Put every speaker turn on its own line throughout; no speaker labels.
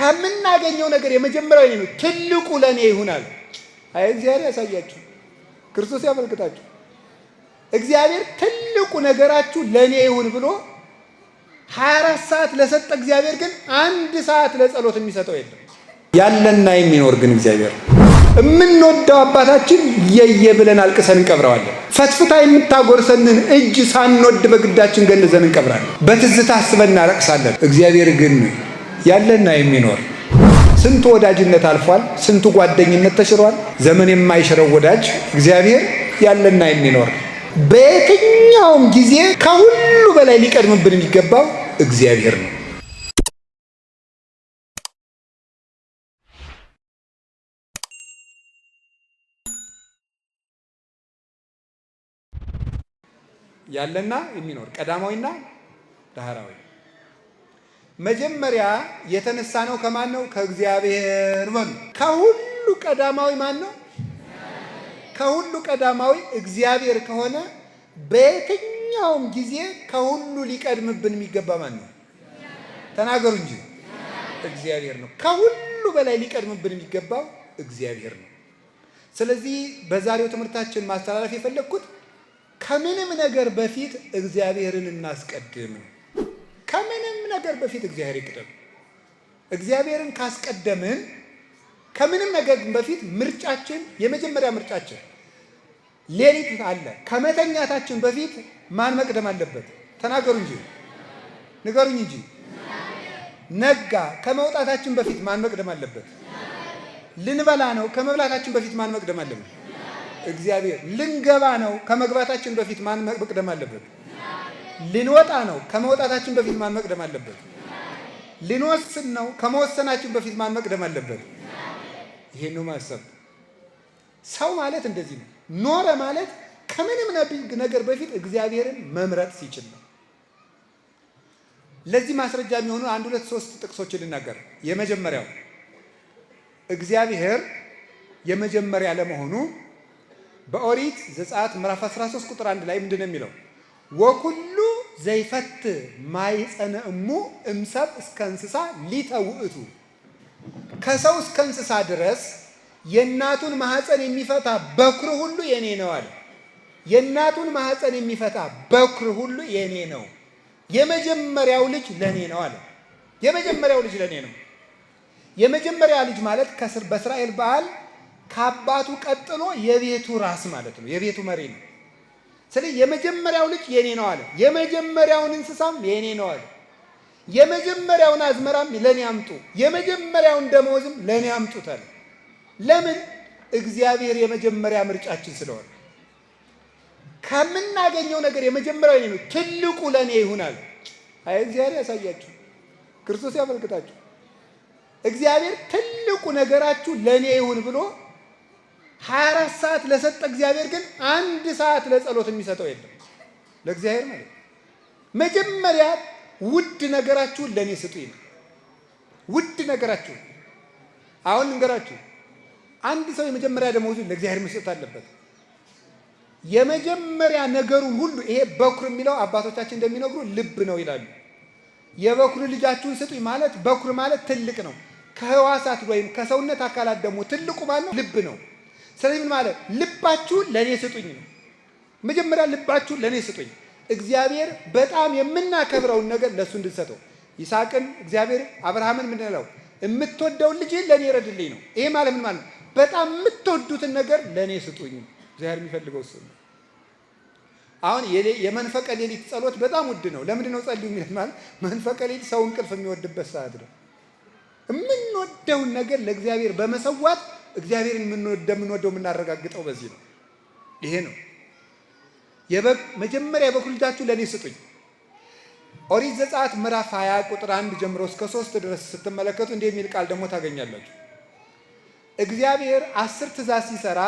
ከምናገኘው ነገር የመጀመሪያው ነው ትልቁ ለኔ ይሆናል። አይ እግዚአብሔር ያሳያችሁ፣ ክርስቶስ ያመልክታችሁ። እግዚአብሔር ትልቁ ነገራችሁ ለኔ ይሁን ብሎ 24 ሰዓት ለሰጠ እግዚአብሔር ግን 1 ሰዓት ለጸሎት የሚሰጠው የለም። ያለና የሚኖር ግን እግዚአብሔር የምንወደው አባታችን የየብለን አልቅሰን እንቀብረዋለን። ፈትፍታ የምታጎርሰንን እጅ ሳንወድ በግዳችን ገንዘን እንቀብራለን። በትዝታ አስበን እናለቅሳለን። እግዚአብሔር ግን ያለና የሚኖር ስንቱ ወዳጅነት አልፏል፣ ስንቱ ጓደኝነት ተሽሯል። ዘመን የማይሽረው ወዳጅ እግዚአብሔር ያለና የሚኖር በየትኛውም ጊዜ ከሁሉ በላይ ሊቀድምብን የሚገባው እግዚአብሔር ነው። ያለና የሚኖር ቀዳማዊና ዳህራዊ። መጀመሪያ የተነሳ ነው ከማን ነው? ከእግዚአብሔር ነው። ከሁሉ ቀዳማዊ ማን ነው? ከሁሉ ቀዳማዊ እግዚአብሔር ከሆነ በየትኛውም ጊዜ ከሁሉ ሊቀድምብን የሚገባ ማን ነው? ተናገሩ እንጂ። እግዚአብሔር ነው። ከሁሉ በላይ ሊቀድምብን የሚገባው እግዚአብሔር ነው። ስለዚህ በዛሬው ትምህርታችን ማስተላለፍ የፈለግኩት ከምንም ነገር በፊት እግዚአብሔርን እናስቀድም። ከምንም ነገር በፊት እግዚአብሔር ይቅደም። እግዚአብሔርን ካስቀደምን ከምንም ነገር በፊት ምርጫችን፣ የመጀመሪያ ምርጫችን ሌሊት አለ። ከመተኛታችን በፊት ማን መቅደም አለበት? ተናገሩ እንጂ ንገሩኝ እንጂ። ነጋ። ከመውጣታችን በፊት ማን መቅደም አለበት? ልንበላ ነው። ከመብላታችን በፊት ማን መቅደም አለበት? እግዚአብሔር። ልንገባ ነው። ከመግባታችን በፊት ማን መቅደም አለበት? ልንወጣ ነው። ከመውጣታችን በፊት ማን መቅደም አለበት? ልንወስን ነው። ከመወሰናችን በፊት ማን መቅደም አለበት? ይሄን ነው ማሰብ። ሰው ማለት እንደዚህ ነው። ኖረ ማለት ከምንም ነገር በፊት እግዚአብሔርን መምረጥ ሲችል ነው። ለዚህ ማስረጃ የሚሆኑ 1 2 3 ጥቅሶችን ልናገር። የመጀመሪያው እግዚአብሔር የመጀመሪያ ለመሆኑ በኦሪት ዘጸአት ምዕራፍ 13 ቁጥር 1 ላይ ምንድን ነው የሚለው? ወኩሉ ዘይፈት ማይጸነ እሙ እምሰብ እስከ እንስሳ ሊተውእቱ። ከሰው እስከ እንስሳ ድረስ የእናቱን ማህፀን የሚፈታ በኩር ሁሉ የኔ ነው አለ። የእናቱን ማህፀን የሚፈታ በኩር ሁሉ የኔ ነው። የመጀመሪያው ልጅ ለኔ ነው አለ። የመጀመሪያው ልጅ ለኔ ነው። የመጀመሪያ ልጅ ማለት በእስራኤል ባህል ከአባቱ ቀጥሎ የቤቱ ራስ ማለት ነው። የቤቱ መሪ ነው። ስለዚህ የመጀመሪያው ልጅ የኔ ነው አለ። የመጀመሪያውን እንስሳም የኔ ነው አለ። የመጀመሪያውን አዝመራም ለኔ አምጡ፣ የመጀመሪያውን ደመወዝም ለኔ አምጡት አለ። ለምን? እግዚአብሔር የመጀመሪያ ምርጫችን ስለሆነ። ከምናገኘው ነገር የመጀመሪያው ነው ትልቁ ለኔ ይሆናል። አይ እግዚአብሔር ያሳያችሁ፣ ክርስቶስ ያመልክታችሁ። እግዚአብሔር ትልቁ ነገራችሁ ለኔ ይሁን ብሎ 24 ሰዓት ለሰጠ እግዚአብሔር ግን 1 ሰዓት ለጸሎት የሚሰጠው የለም። ለእግዚአብሔር ማለት መጀመሪያ ውድ ነገራችሁን ለኔ ስጡኝ ነው። ውድ ነገራችሁ። አሁን እንገራችሁ፣ አንድ ሰው የመጀመሪያ ደመወዙን ለእግዚአብሔር መስጠት አለበት። የመጀመሪያ ነገሩን ሁሉ ይሄ በኩር የሚለው አባቶቻችን እንደሚነግሩ ልብ ነው ይላሉ። የበኩር ልጃችሁን ስጡኝ ማለት በኩር ማለት ትልቅ ነው። ከህዋሳት ወይም ከሰውነት አካላት ደግሞ ትልቁ ማለት ነው ልብ ነው። ስለዚህ ምን ማለት? ልባችሁን ለኔ ስጡኝ ነው። መጀመሪያ ልባችሁን ለኔ ስጡኝ። እግዚአብሔር በጣም የምናከብረውን ነገር ለሱ እንድንሰጠው። ይስሐቅን እግዚአብሔር አብርሃምን ምን ነው? የምትወደውን ልጅ ለኔ ረድልኝ ነው። ይሄ ማለት ምን ማለት? በጣም የምትወዱትን ነገር ለኔ ስጡኝ። እግዚአብሔር የሚፈልገው እሱ ነው። አሁን የመንፈቀ ሌሊት ጸሎት በጣም ውድ ነው። ለምንድን ነው ጸልዩ የሚል ማለት? መንፈቀ ሌሊት ሰው እንቅልፍ የሚወድበት ሰዓት ነው። የምንወደውን ነገር ለእግዚአብሔር በመሰዋት እግዚአብሔርን እንደምንወደው የምናረጋግጠው በዚህ ነው። ይሄ ነው መጀመሪያ የበኩር ልጃችሁ ለኔ ስጡኝ። ኦሪት ዘጸአት ምዕራፍ 20 ቁጥር 1 ጀምሮ እስከ 3 ድረስ ስትመለከቱ እንዲህ የሚል ቃል ደግሞ ታገኛላችሁ። እግዚአብሔር 10 ትእዛዝ ሲሰራ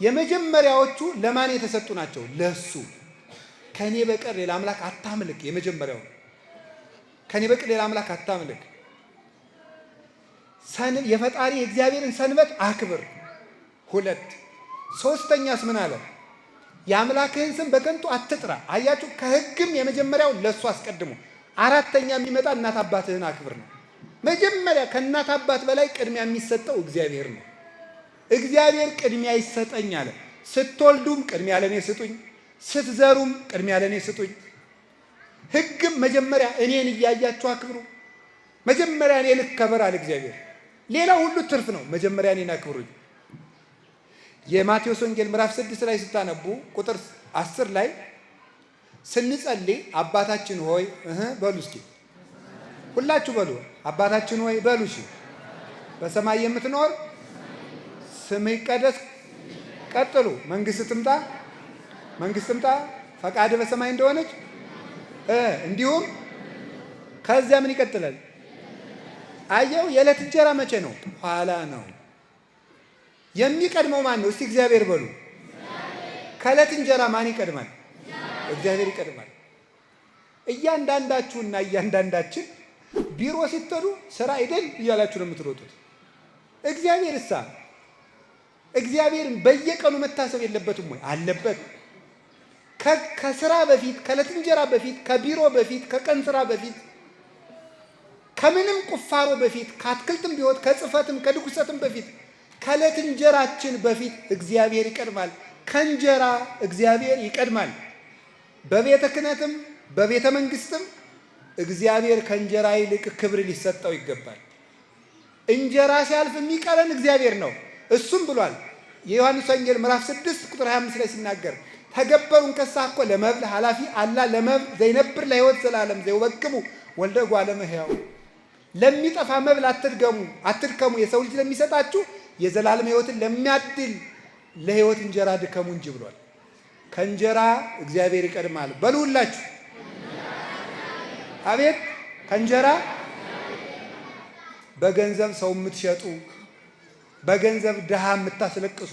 የመጀመሪያዎቹ ለማን የተሰጡ ናቸው? ለሱ። ከኔ በቀር ሌላ አምላክ አታምልክ። የመጀመሪያው ከኔ በቀር ሌላ አምላክ አታምልክ። የፈጣሪ የእግዚአብሔርን ሰንበት አክብር። 2 ሶስተኛስ ምን አለ? የአምላክህን ስም በከንቱ አትጥራ። አያችሁ፣ ከህግም የመጀመሪያው ለሱ አስቀድሞ። 4ኛ የሚመጣ እናት አባትህን አክብር ነው። መጀመሪያ ከእናት አባት በላይ ቅድሚያ የሚሰጠው እግዚአብሔር ነው። እግዚአብሔር ቅድሚያ ይሰጠኝ አለ። ስትወልዱም ቅድሚያ ለኔ ስጡኝ፣ ስትዘሩም ቅድሚያ ለኔ ስጡኝ። ሕግም መጀመሪያ እኔን እያያችሁ አክብሩ። መጀመሪያ እኔ ልከበር አለ እግዚአብሔር። ሌላ ሁሉ ትርፍ ነው። መጀመሪያ እኔን አክብሩኝ። የማቴዎስ ወንጌል ምዕራፍ 6 ላይ ስታነቡ ቁጥር 10 ላይ ስንጸልይ አባታችን ሆይ በሉ እስኪ ሁላችሁ በሉ አባታችን ሆይ በሉ እሺ። በሰማይ የምትኖር ስምህ ይቀደስ። ቀጥሉ መንግስት ትምጣ። መንግስት ትምጣ ፈቃድ በሰማይ እንደሆነች እንዲሁም ከዚያ ምን ይቀጥላል? አየው የዕለት እንጀራ መቼ ነው? ኋላ ነው። የሚቀድመው ማን ነው? እስቲ እግዚአብሔር በሉ። ከዕለት እንጀራ ማን ይቀድማል? እግዚአብሔር ይቀድማል። እያንዳንዳችሁና እያንዳንዳችን ቢሮ ስትሄዱ ስራ አይደል እያላችሁ ነው የምትሮጡት። እግዚአብሔርን በየቀኑ መታሰብ የለበትም ወይ? አለበት። ከስራ በፊት ከዕለት እንጀራ በፊት ከቢሮ በፊት ከቀን ስራ በፊት ከምንም ቁፋሮ በፊት ከአትክልትም ቢሆን ከጽፈትም ከድጉሰትም በፊት ከዕለት እንጀራችን በፊት እግዚአብሔር ይቀድማል። ከእንጀራ እግዚአብሔር ይቀድማል። በቤተ ክህነትም በቤተ መንግስትም እግዚአብሔር ከእንጀራ ይልቅ ክብር ሊሰጠው ይገባል። እንጀራ ሲያልፍ የሚቀረን እግዚአብሔር ነው። እሱም ብሏል የዮሐንስ ወንጌል ምዕራፍ 6 ቁጥር 25 ላይ ሲናገር ተገበሩን ከሳኮ ለመብል ኃላፊ አላ ለመብል ዘይነብር ለሕይወት ዘላለም ዘይወክሙ ወልደ እጓለ እመሕያው። ለሚጠፋ መብል አትድከሙ የሰው ልጅ ለሚሰጣችሁ የዘላለም ሕይወትን ለሚያድል ለሕይወት እንጀራ ድከሙ እንጂ ብሏል። ከእንጀራ እግዚአብሔር ይቀድማል። በሉላችሁ አቤት ከእንጀራ። በገንዘብ ሰው የምትሸጡ በገንዘብ ድሃ የምታስለቅሱ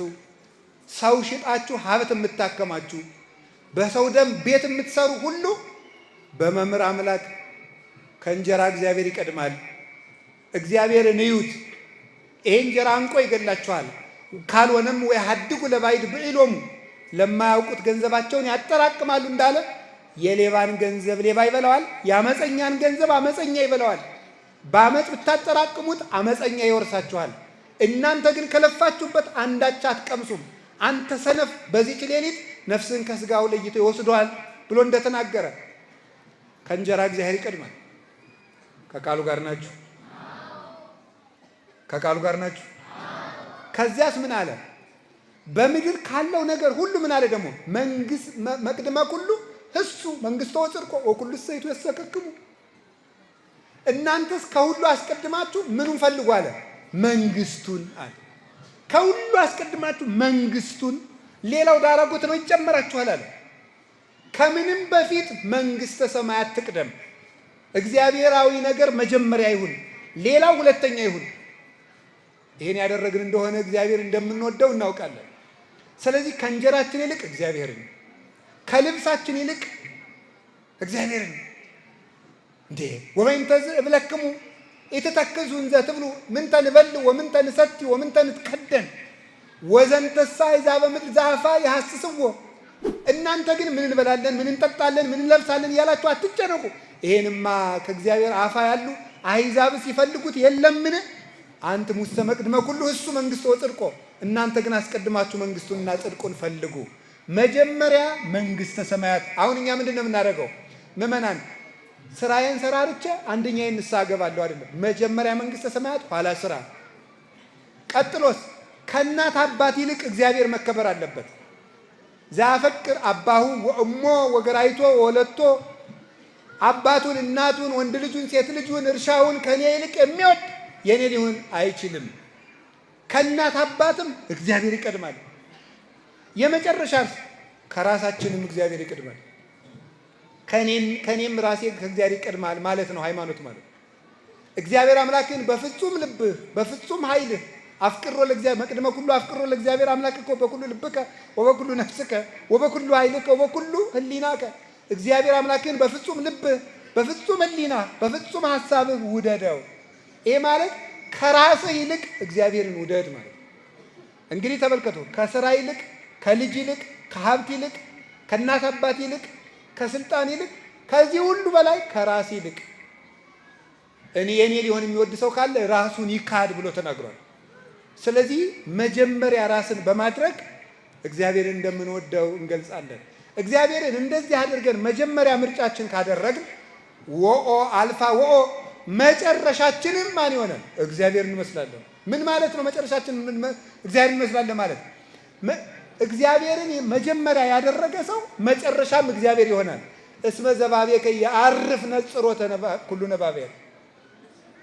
ሰው ሽጣችሁ ሀብት የምታከማችሁ በሰው ደም ቤት የምትሰሩ ሁሉ በመምህር አምላክ ከእንጀራ እግዚአብሔር ይቀድማል። እግዚአብሔርን እዩት። ይሄ እንጀራ እንቆ ይገላችኋል። ካልሆነም ወይ ሀድጉ ለባይድ ብዕሎሙ ለማያውቁት ገንዘባቸውን ያጠራቅማሉ እንዳለ የሌባን ገንዘብ ሌባ ይበላዋል፣ የአመፀኛን ገንዘብ አመፀኛ ይበላዋል። በአመፅ ብታጠራቅሙት አመፀኛ ይወርሳችኋል። እናንተ ግን ከለፋችሁበት አንዳች አትቀምሱም። አንተ ሰነፍ በዚህች ሌሊት ነፍስን ከስጋው ለይቶ ይወስደዋል ብሎ እንደተናገረ ከእንጀራ እግዚአብሔር ይቀድማል። ከቃሉ ጋር ናችሁ? ከቃሉ ጋር ናችሁ? ከዚያስ ምን አለ? በምድር ካለው ነገር ሁሉ ምን አለ ደግሞ? መንግስት መቅድመ ሁሉ እሱ መንግስቶ ጽድቆ ወኩሉ ሰይቱ ያሰከክሙ። እናንተስ ከሁሉ አስቀድማችሁ ምኑን ፈልጉ አለ? መንግስቱን አለ። ከሁሉ አስቀድማችሁ መንግስቱን፣ ሌላው ዳራጎት ነው ይጨመራችኋል አለ። ከምንም በፊት መንግስተ ሰማያት ትቅደም። እግዚአብሔራዊ ነገር መጀመሪያ ይሁን፣ ሌላው ሁለተኛ ይሁን። ይሄን ያደረግን እንደሆነ እግዚአብሔር እንደምንወደው እናውቃለን። ስለዚህ ከእንጀራችን ይልቅ እግዚአብሔርን፣ ከልብሳችን ይልቅ እግዚአብሔርን እንዴ ወበይንተ እብለክሙ ኢትተክዙ እንዘ ትብሉ ምንተ ንበልዕ ወምንተ ንሰቲ ወምንተ ንትከደን ወዘንተሳ ይዛ በምድር ዛፋ ያሐስስዎ። እናንተ ግን ምን እንበላለን፣ ምን እንጠጣለን፣ ምን እንለብሳለን እያላችሁ አትጨነቁ። ይሄንማ ከእግዚአብሔር አፋ ያሉ አሕዛብስ ይፈልጉት የለምን? አንተ ሙሰ መቅድመ ኩሉ እሱ መንግስቶ ጽድቆ። እናንተ ግን አስቀድማችሁ መንግስቱንና ጽድቁን ፈልጉ። መጀመሪያ መንግስተ ሰማያት። አሁን እኛ ምንድን ነው የምናደርገው? ምዕመናን ስራዬን ሰራርቼ አንደኛዬን ንስሐ እገባለሁ አይደለም። መጀመሪያ መንግስተ ሰማያት፣ ኋላ ስራ። ቀጥሎስ ከእናት አባት ይልቅ እግዚአብሔር መከበር አለበት። ዘያፈቅር አባሁ ወእሞ ወገራይቶ ወለቶ። አባቱን እናቱን ወንድ ልጁን ሴት ልጁን እርሻውን ከኔ ይልቅ የሚወድ የኔ ሊሆን አይችልም። ከእናት አባትም እግዚአብሔር ይቀድማል። የመጨረሻ ከራሳችንም እግዚአብሔር ይቀድማል። ከኔም ራሴ ከእግዚአብሔር ይቀድማል ማለት ነው ሃይማኖት ማለት። እግዚአብሔር አምላክን በፍጹም ልብህ በፍጹም ኃይልህ አፍቅሮ ለእግዚአብሔር መቅድመ ኩሉ አፍቅሮ ለእግዚአብሔር አምላክከ በኩሉ ልብከ ወበኩሉ ነፍስከ ወበኩሉ ኃይልከ ወበኩሉ ህሊናከ። እግዚአብሔር አምላክን በፍጹም ልብህ በፍጹም ህሊና በፍጹም ሐሳብህ ውደደው። ይሄ ማለት ከራስህ ይልቅ እግዚአብሔርን ውደድ ማለት። እንግዲህ ተመልከቱ፣ ከስራ ይልቅ ከልጅ ይልቅ ከሀብት ይልቅ ከእናት አባት ይልቅ ከስልጣን ይልቅ ከዚህ ሁሉ በላይ ከራስ ይልቅ የኔ ሊሆን የሚወድ ሰው ካለ ራሱን ይካድ ብሎ ተናግሯል። ስለዚህ መጀመሪያ ራስን በማድረግ እግዚአብሔርን እንደምንወደው እንገልጻለን። እግዚአብሔርን እንደዚህ አድርገን መጀመሪያ ምርጫችን ካደረግን ወኦ አልፋ ወኦ መጨረሻችንን ማን ይሆናል? እግዚአብሔርን እንመስላለን። ምን ማለት ነው? መጨረሻችንን እግዚአብሔርን እንመስላለን ማለት እግዚአብሔርን መጀመሪያ ያደረገ ሰው መጨረሻም እግዚአብሔር ይሆናል። እስመ ዘባቤከ የአርፍ ነጽሮ ኩሉ ነባቤር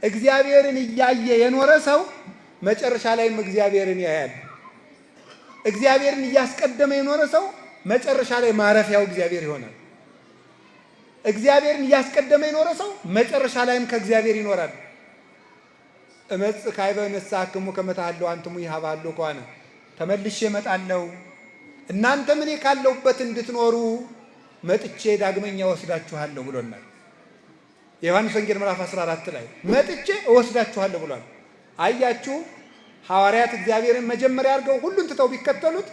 እግዚአብሔርን እያየ የኖረ ሰው መጨረሻ ላይም እግዚአብሔርን ያያል። እግዚአብሔርን እያስቀደመ የኖረ ሰው መጨረሻ ላይ ማረፊያው እግዚአብሔር ይሆናል። እግዚአብሔርን እያስቀደመ የኖረ ሰው መጨረሻ ላይም ከእግዚአብሔር ይኖራል። እመጽእ ካዕበ ንስሐክሙ ከመ ተሃልው አንትሙ ይሃባሉ ከሆነ ተመልሼ እመጣለሁ እናንተም እኔ ካለሁበት እንድትኖሩ መጥቼ ዳግመኛ ወስዳችኋለሁ ብሎናል። የዮሐንስ ወንጌል ምዕራፍ 14 ላይ መጥቼ እወስዳችኋለሁ ብሏል። አያችሁ ሐዋርያት እግዚአብሔርን መጀመሪያ አድርገው ሁሉን ትተው ቢከተሉት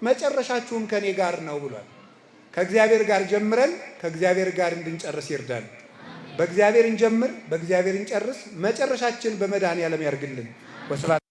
መጨረሻችሁም ከኔ ጋር ነው ብሏል። ከእግዚአብሔር ጋር ጀምረን ከእግዚአብሔር ጋር እንድንጨርስ ይርዳል። በእግዚአብሔር እንጀምር፣ በእግዚአብሔር እንጨርስ። መጨረሻችን በመድኃኔዓለም ያርግልን። ወስብሐት